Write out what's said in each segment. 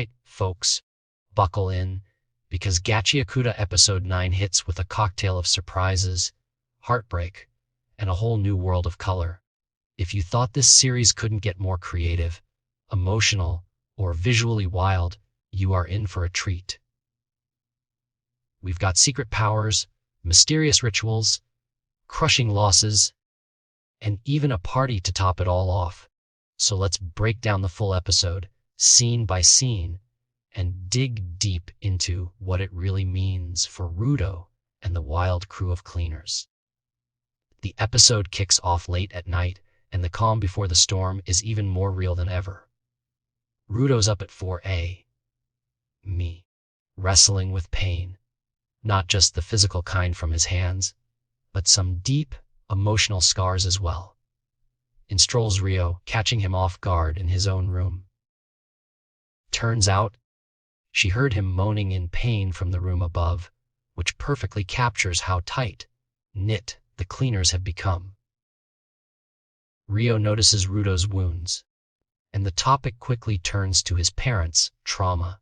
right, folks, buckle in, because Gachiakuta Episode 9 hits with a cocktail of surprises, heartbreak, and a whole new world of color. If you thought this series couldn't get more creative, emotional, or visually wild, you are in for a treat. We've got secret powers, mysterious rituals, crushing losses, and even a party to top it all off. So let's break down the full episode, scene by scene, and dig deep into what it really means for Rudo and the wild crew of cleaners. The episode kicks off late at night, and the calm before the storm is even more real than ever. Rudo's up at 4 a.m, wrestling with pain, not just the physical kind from his hands, but some deep, emotional scars as well. In strolls Rio, catching him off guard in his own room. Turns out, she heard him moaning in pain from the room above, which perfectly captures how tight-knit the cleaners have become. Rio notices Rudo's wounds, and the topic quickly turns to his parents' trauma,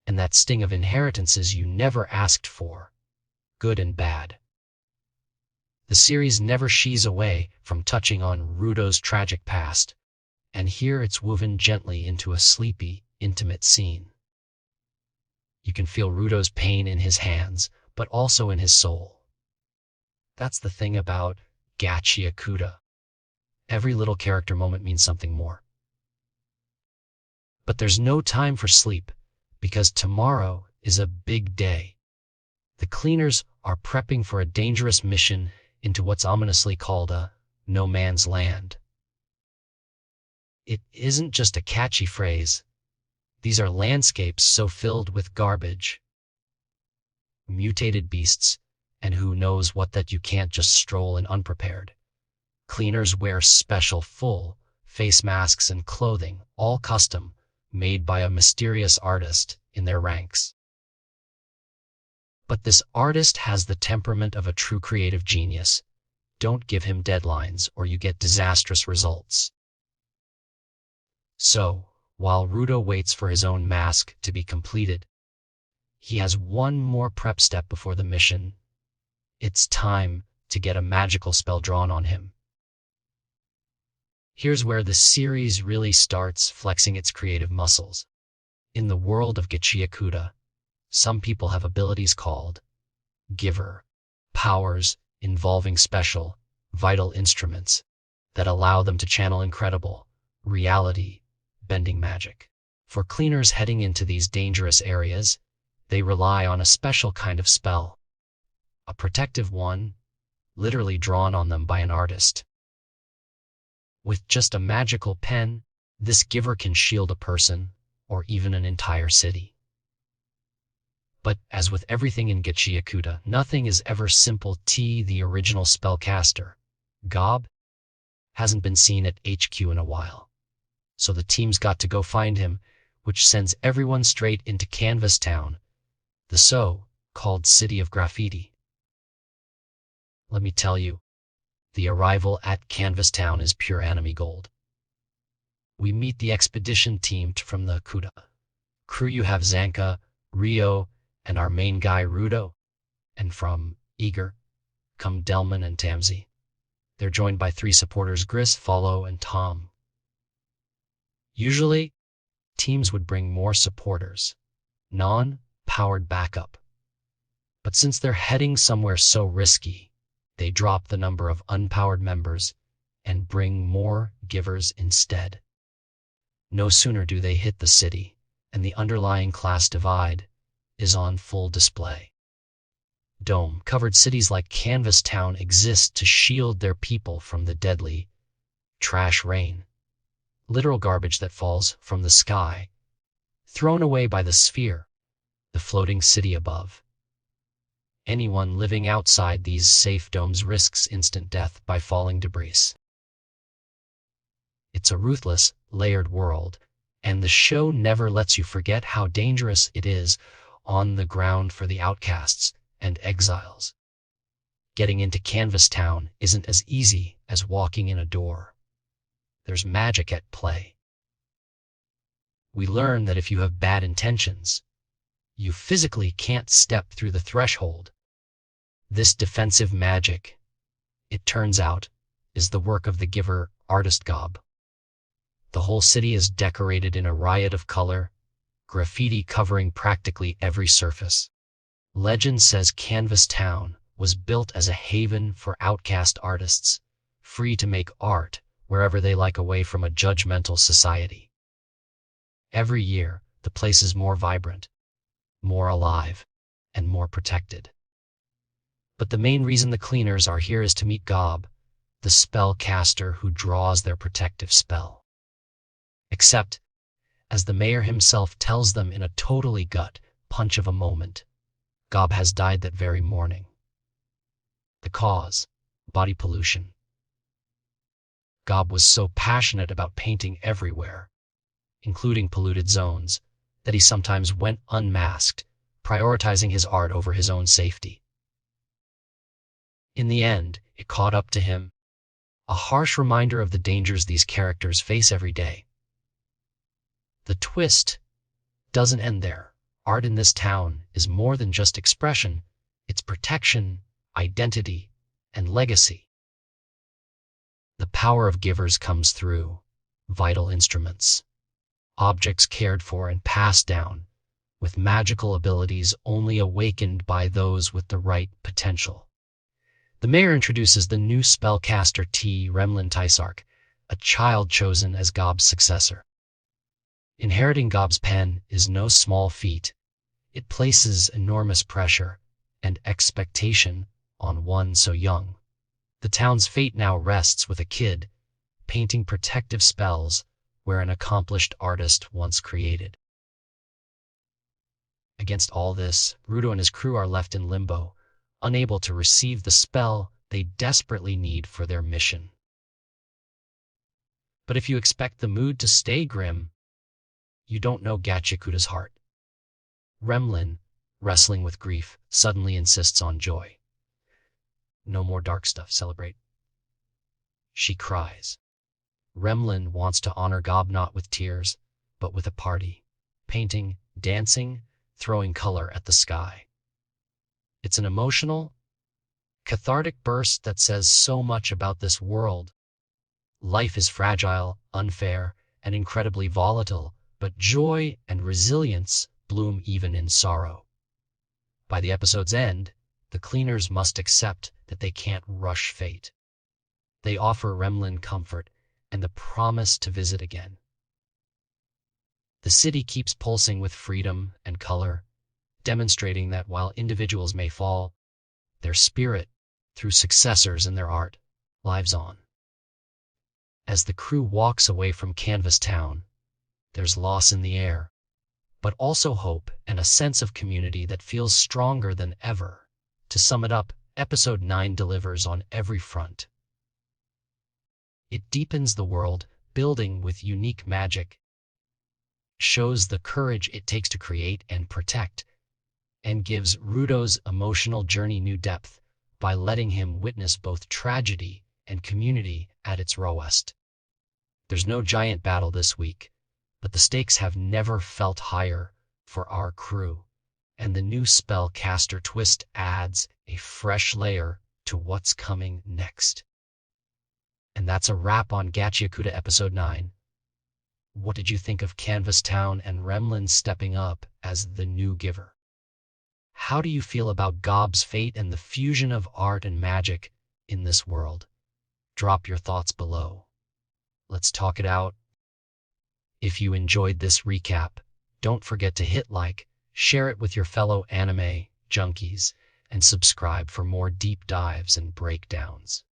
and that sting of inheritances you never asked for, good and bad. The series never shies away from touching on Rudo's tragic past, and here it's woven gently into a sleepy, intimate scene. You can feel Rudo's pain in his hands, but also in his soul. That's the thing about Gachiakuta. Every little character moment means something more. But there's no time for sleep, because tomorrow is a big day. The cleaners are prepping for a dangerous mission into what's ominously called a no man's land. It isn't just a catchy phrase. These are landscapes so filled with garbage, mutated beasts, and who knows what that you can't just stroll in unprepared. Cleaners wear special full face masks and clothing, all custom, made by a mysterious artist in their ranks. But this artist has the temperament of a true creative genius. Don't give him deadlines or you get disastrous results. So, while Rudo waits for his own mask to be completed, he has one more prep step before the mission. It's time to get a magical spell drawn on him. Here's where the series really starts flexing its creative muscles. In the world of Gachiakuta, some people have abilities called giver powers involving special, vital instruments that allow them to channel incredible, reality-bending magic. For cleaners heading into these dangerous areas, they rely on a special kind of spell, a protective one, literally drawn on them by an artist. With just a magical pen, this giver can shield a person, or even an entire city. But as with everything in Gachiakuta, nothing is ever simple. The original spellcaster, Gob, hasn't been seen at HQ in a while. So the team's got to go find him, which sends everyone straight into Canvas Town, the so-called City of Graffiti. Let me tell you, the arrival at Canvas Town is pure anime gold. We meet the expedition team from the Kuta crew. You have Zanka, Rio, and our main guy Rudo. And from Eager come Delman and Tamsi. They're joined by 3 supporters, Gris, Follow, and Tom. Usually, teams would bring more supporters, non-powered backup. But since they're heading somewhere so risky, they drop the number of unpowered members and bring more givers instead. No sooner do they hit the city, and the underlying class divide is on full display. Dome-covered cities like Canvas Town exist to shield their people from the deadly trash rain, literal garbage that falls from the sky, thrown away by the sphere, the floating city above. Anyone living outside these safe domes risks instant death by falling debris. It's a ruthless, layered world, and the show never lets you forget how dangerous it is on the ground for the outcasts and exiles. Getting into Canvas Town isn't as easy as walking in a door. There's magic at play. we learn that if you have bad intentions, you physically can't step through the threshold. This defensive magic, it turns out, is the work of the giver artist Gob. The whole city is decorated in a riot of color, graffiti covering practically every surface. Legend says Canvas Town was built as a haven for outcast artists, free to make art wherever they like away from a judgmental society. Every year, the place is more vibrant, more alive, and more protected. But the main reason the cleaners are here is to meet Gob, the spellcaster who draws their protective spell. Except, as the mayor himself tells them in a totally gut punch of a moment, Gob has died that very morning. The cause: body pollution. Gob was so passionate about painting everywhere, including polluted zones, that he sometimes went unmasked, prioritizing his art over his own safety. In the end, it caught up to him, a harsh reminder of the dangers these characters face every day. The twist doesn't end there. Art in this town is more than just expression, it's protection, identity, and legacy. The power of givers comes through vital instruments, objects cared for and passed down, with magical abilities only awakened by those with the right potential. The mayor introduces the new spellcaster T. Remlin Tysark, a child chosen as Gob's successor. Inheriting Gob's pen is no small feat. It places enormous pressure and expectation on one so young. The town's fate now rests with a kid painting protective spells where an accomplished artist once created. Against all this, Rudo and his crew are left in limbo, unable to receive the spell they desperately need for their mission. But if you expect the mood to stay grim, you don't know Gachiakuta's heart. Remlin, wrestling with grief, suddenly insists on joy. No more dark stuff, celebrate. She cries. Remlin wants to honor Gob not with tears, but with a party, painting, dancing, throwing color at the sky. It's an emotional, cathartic burst that says so much about this world. Life is fragile, unfair, and incredibly volatile, but joy and resilience bloom even in sorrow. By the episode's end, the cleaners must accept that they can't rush fate. They offer Remlin comfort and the promise to visit again. The city keeps pulsing with freedom and color, demonstrating that while individuals may fall, their spirit, through successors in their art, lives on. As the crew walks away from Canvas Town, there's loss in the air, but also hope and a sense of community that feels stronger than ever. To sum it up, Episode 9 delivers on every front. It deepens the world, building with unique magic, shows the courage it takes to create and protect, and gives Rudo's emotional journey new depth by letting him witness both tragedy and community at its rawest. There's no giant battle this week, but the stakes have never felt higher for our crew, and the new spellcaster twist adds a fresh layer to what's coming next. And that's a wrap on Gachiakuta Episode 9. What did you think of Canvas Town and Remlin stepping up as the new giver? How do you feel about Gob's fate and the fusion of art and magic in this world? Drop your thoughts below. Let's talk it out. If you enjoyed this recap, don't forget to hit like, share it with your fellow anime junkies, and subscribe for more deep dives and breakdowns.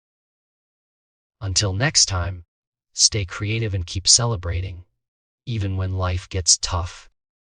Until next time, stay creative and keep celebrating, even when life gets tough.